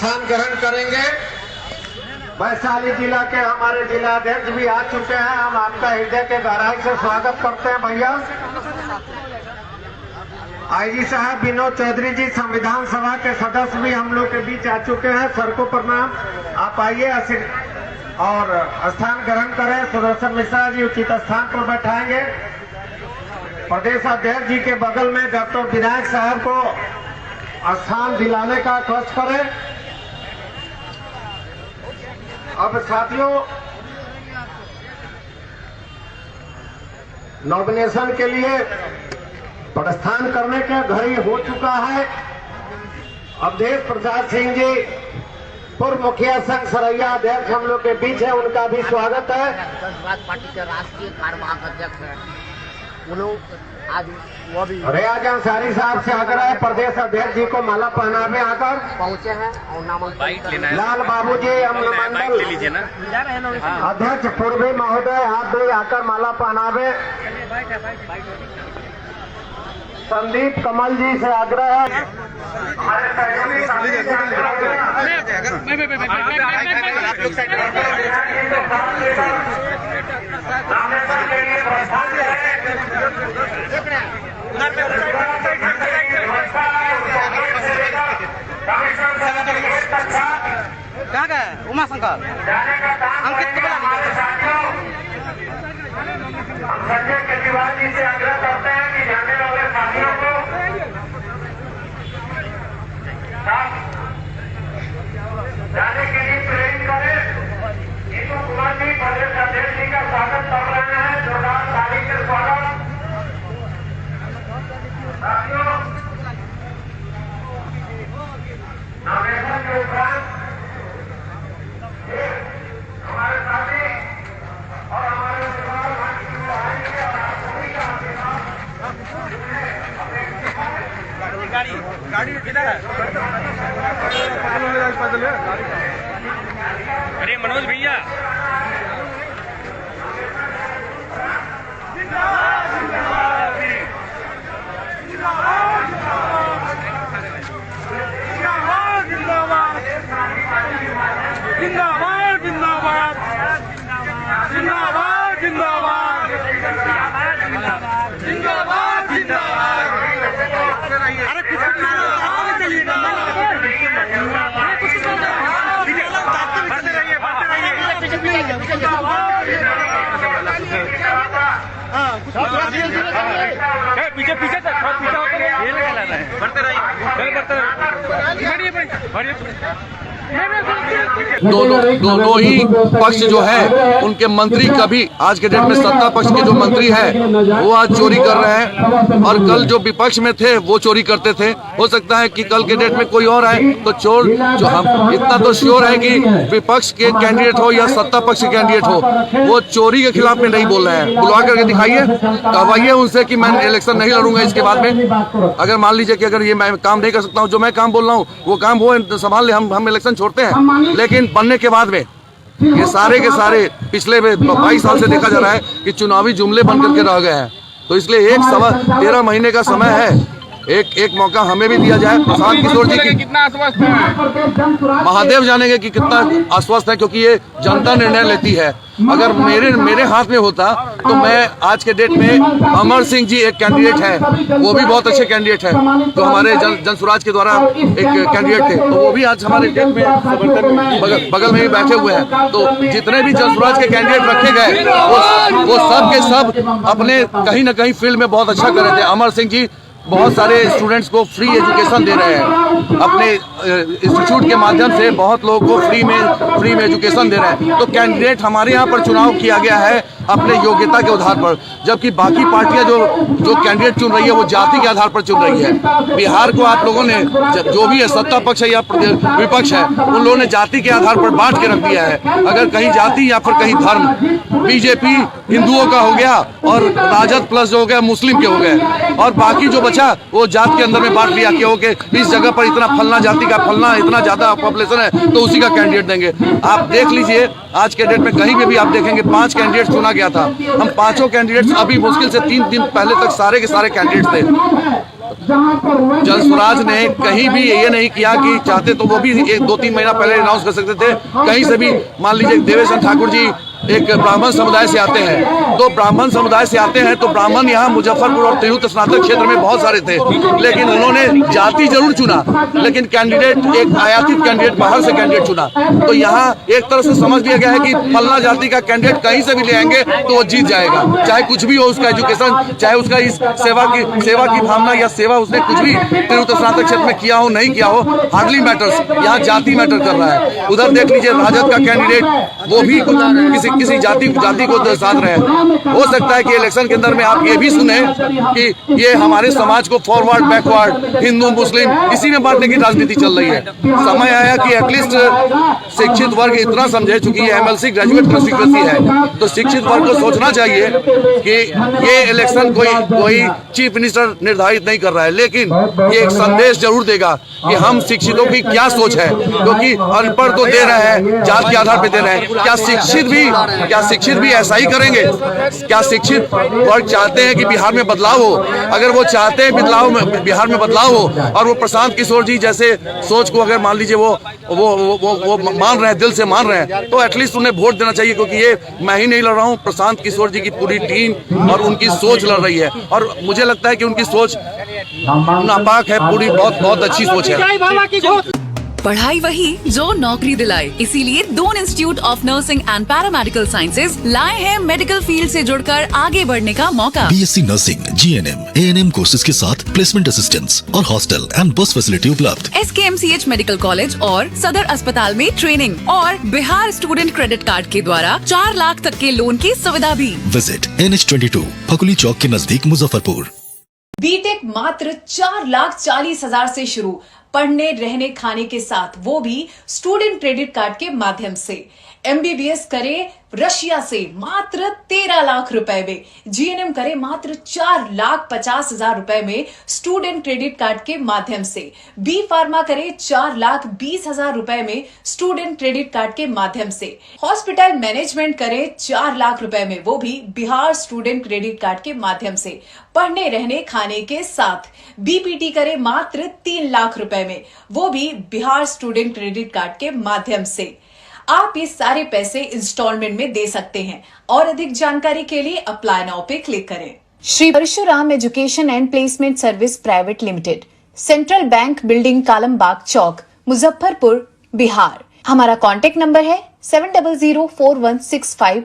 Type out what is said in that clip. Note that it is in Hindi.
स्थान ग्रहण करेंगे। वैशाली जिला के हमारे जिलाध्यक्ष भी आ चुके हैं। हम आपका हृदय के गहराई से स्वागत करते हैं भैया। आईजी साहब विनोद चौधरी जी संविधान सभा के सदस्य भी हम लोग के बीच आ चुके हैं। सर को प्रणाम। आप आइए और स्थान ग्रहण करें। सुदर्शन मिश्रा जी उचित स्थान पर बैठाएंगे। प्रदेश अध्यक्ष जी के बगल में डॉक्टर विनायक साहब को स्थान दिलाने का कष्ट करें। अब साथियों, नॉमिनेशन के लिए प्रस्थान करने का घड़ी हो चुका है। अवधेश प्रसाद सिंह जी पूर्व मुखिया संघ सरैया अध्यक्ष हम लोग के बीच है, उनका भी स्वागत है। समाजवादी पार्टी के राष्ट्रीय कार्यवाहक अध्यक्ष है, उन्होंने आज वो भी रियाज अंसारी साहब से आग्रह है प्रदेश अध्यक्ष जी को माला पहनावे आकर पहुंचे हैं और नामांकन लाल बाबू जी मंडल अध्यक्ष पूर्वी महोदय हाथ धोए आकर माला पहनावे। संदीप कमल जी से आग्रह है। हमारे सहयोगी कहाँ का है? उमा शंकर अंकित को बुला हम संजय केजरीवाल जी से आग्रह करते हैं कि जाने वाले साथियों को जाने के लिए प्रेरित करें। नीतू कुमार जी प्रदेश अध्यक्ष जी का स्वागत कर रहे हैं। जोरदार ताली से स्वागत। साथियों, नॉमिनेशन के उपरांत हमारे साथी और हमारे गाड़ी किधर है? अरे मनोज भैया जिंदाबाद जिंदाबाद जिंदाबाद जिंदाबाद जिंदाबाद जिंदाबाद। अरे कुछ पीछे पीछे बढ़ते दोनों ही पक्ष जो है उनके मंत्री कभी आज के डेट में सत्ता पक्ष के जो मंत्री है वो आज चोरी कर रहे हैं और कल जो विपक्ष में थे वो चोरी करते थे। हो सकता है कि कल के डेट में कोई और आए तो चोर जो हम इतना तो श्योर है कि विपक्ष के कैंडिडेट हो या सत्ता पक्ष के कैंडिडेट हो वो चोरी के खिलाफ में नहीं बोल रहे हैं। बुलवा करके दिखाइए, कहवाइए उनसे कि मैं इलेक्शन नहीं लड़ूंगा इसके बाद में। अगर मान लीजिए कि अगर ये मैं काम नहीं कर सकता हूँ, जो मैं काम बोल रहा हूँ वो काम वो संभाल ले, हम इलेक्शन छोड़ते हैं। लेकिन बनने के बाद में ये सारे के सारे पिछले 22 साल से देखा जा रहा है कि चुनावी जुमले बन करके रह गए हैं। तो इसलिए 13 महीने का समय है, एक मौका हमें भी दिया जाए। प्रशांत किशोर जी की कितना आश्वस्त है? महादेव जानेंगे कि कितना आश्वस्त है, क्योंकि ये जनता निर्णय लेती है। अगर मेरे हाथ में होता तो मैं आज के डेट में अमर सिंह जी एक कैंडिडेट है, वो भी बहुत अच्छे कैंडिडेट है, जो हमारे जन स्वराज के द्वारा एक कैंडिडेट थे, तो वो भी आज हमारे डेट में बगल में ही बैठे हुए हैं। तो जितने भी जन स्वराज के कैंडिडेट रखे गए वो सब के सब अपने कहीं ना कहीं फील्ड में बहुत अच्छा कर रहे थे। अमर सिंह जी बहुत सारे स्टूडेंट्स को फ्री एजुकेशन दे रहे हैं, अपने इंस्टीट्यूट के माध्यम से बहुत लोगों को फ्री में एजुकेशन दे रहे हैं। तो कैंडिडेट हमारे यहाँ पर चुनाव किया गया है अपने योग्यता के आधार पर, जबकि बाकी पार्टियां जो कैंडिडेट चुन रही है वो जाति के आधार पर चुन रही है। बिहार को आप लोगों ने जो भी है सत्ता पक्ष है या विपक्ष है, उन लोगों ने जाति के आधार पर बांट के रख दिया है। अगर कहीं जाति या फिर कहीं धर्म, बीजेपी हिंदुओं का हो गया और राजद प्लस जो हो गया मुस्लिम के हो गए, और बाकी जो बचा वो जात के अंदर में बांट लिया कि ओके इस जगह पर इतना फलना जाति का फलना इतना ज्यादा पॉपुलेशन है तो उसी का कैंडिडेट देंगे। आप देख लीजिए आज के डेट में कहीं पे भी आप देखेंगे 5 कैंडिडेट चुना गया था। हम 5 कैंडिडेट्स अभी मुश्किल से 3 दिन पहले तक सारे के सारे कैंडिडेट थे। जन स्वराज ने कहीं भी ये नहीं किया कि चाहते तो वो भी 1-2-3 महीना पहले अनाउंस कर सकते थे। कहीं से भी मान लीजिए देवेश चंद्र ठाकुर जी एक ब्राह्मण समुदाय से आते हैं, तो ब्राह्मण समुदाय से आते हैं तो ब्राह्मण यहाँ मुजफ्फरपुर और तिरहुत स्नातक क्षेत्र में बहुत सारे थे, लेकिन उन्होंने जाति जरूर चुना, लेकिन कैंडिडेट एक आयातित कैंडिडेट बाहर से कैंडिडेट चुना। तो यहाँ एक तरह से समझ लिया गया है कि फलना जाति का कैंडिडेट कहीं से भी ले आएंगे तो वो जीत जाएगा, चाहे कुछ भी हो उसका एजुकेशन, चाहे उसका इस सेवा की भावना या सेवा उसने कुछ भी तिरहुत स्नातक क्षेत्र में किया हो नहीं किया हो, हार्डली मैटर्स। यहाँ जाति मैटर कर रहा है। उधर देख लीजिए राजद का कैंडिडेट वो भी कुछ किसी जाति को साध रहे हैं। हो सकता है कि इलेक्शन के अंदर में आप ये भी सुने कि ये हमारे समाज को फॉरवर्ड बैकवर्ड, हिंदू मुस्लिम इसी में बांटने की राजनीति चल रही है। समय आया कि एटलीस्ट शिक्षित वर्ग इतना समझे, चूंकि ये एमएलसी ग्रेजुएट कंस्टिट्यूएंसी है, तो शिक्षित वर्ग को सोचना चाहिए कि ये इलेक्शन कोई चीफ मिनिस्टर निर्धारित नहीं कर रहा है, लेकिन ये एक संदेश जरूर देगा कि हम शिक्षितों की क्या सोच है, क्योंकि अनपढ़ तो दे रहे हैं, जात के आधार पर दे रहे हैं। क्या शिक्षित भी ऐसा ही करेंगे? क्या शिक्षित वर्ग चाहते हैं कि बिहार में बदलाव हो? अगर वो चाहते हैं बिहार में बदलाव हो और वो प्रशांत किशोर जी जैसे सोच को अगर मान लीजिए वो मान रहे हैं, दिल से मान रहे हैं, तो एटलीस्ट उन्हें वोट देना चाहिए, क्योंकि ये मैं ही नहीं लड़ रहा हूँ, प्रशांत किशोर जी की पूरी टीम और उनकी सोच लड़ रही है। और मुझे लगता है कि उनकी सोच नापाक है, पूरी बहुत अच्छी सोच है। पढ़ाई वही जो नौकरी दिलाए, इसीलिए Doon institute of nursing and paramedical sciences लाए हैं मेडिकल फील्ड से जुड़कर आगे बढ़ने का मौका। BSc nursing, GNM, ANM courses के साथ प्लेसमेंट असिस्टेंस और हॉस्टल एंड बस फैसिलिटी उपलब्ध। SKMCH मेडिकल कॉलेज और सदर अस्पताल में ट्रेनिंग और बिहार स्टूडेंट क्रेडिट कार्ड के द्वारा 4 लाख तक के लोन की सुविधा भी। विजिट NH22 फकुली चौक के नजदीक मुजफ्फरपुर। बीटेक मात्र 4,40,000 से शुरू, पढ़ने रहने खाने के साथ, वो भी स्टूडेंट क्रेडिट कार्ड के माध्यम से। MBBS करे रशिया से मात्र 13 लाख रुपए में, GNM करे मात्र 4,50,000 रुपए में स्टूडेंट क्रेडिट कार्ड के माध्यम से, B फार्मा करे 4,20,000 रुपए में स्टूडेंट क्रेडिट कार्ड के माध्यम से, हॉस्पिटल मैनेजमेंट करे 4 लाख रुपए में, वो भी बिहार स्टूडेंट क्रेडिट कार्ड के माध्यम से, पढ़ने रहने खाने के साथ। BPT करे मात्र 3 लाख रुपए में, वो भी बिहार स्टूडेंट क्रेडिट कार्ड के माध्यम से। आप ये सारे पैसे इंस्टॉलमेंट में दे सकते हैं और अधिक जानकारी के लिए अप्लाई नाउ पे क्लिक करें। Shri Parshuram education and placement service private limited, central bank building, Kalambag Chowk, Muzaffarpur, Bihar. हमारा कॉन्टेक्ट नंबर है 7004165687।